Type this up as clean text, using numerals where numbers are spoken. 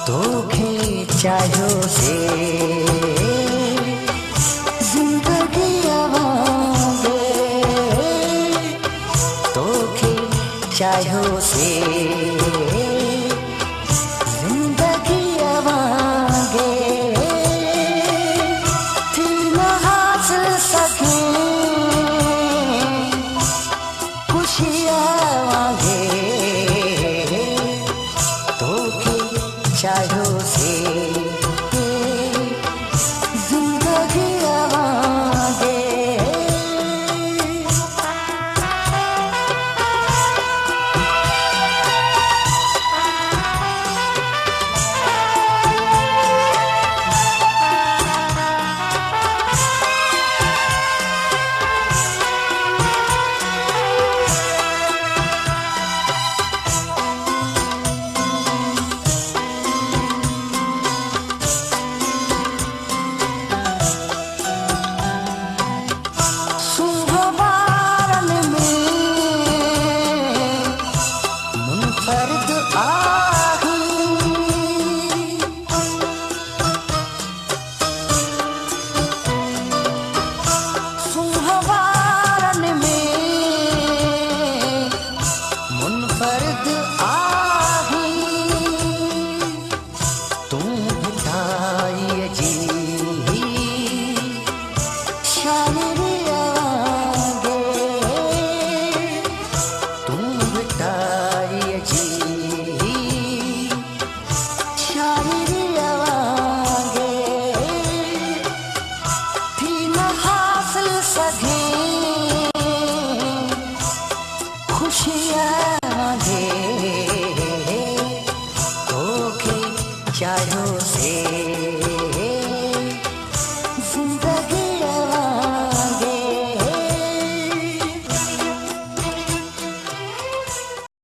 धोखे चाहो से जिंदगी आवांगे, धोखे चाहो से जिंदगी आवांगे, थी न हासिल सके खुशियाँ आवांगे, धोखे चाहो से जिंदगी आवांगे। खुशियाँ मांगे, धोखे चाहो से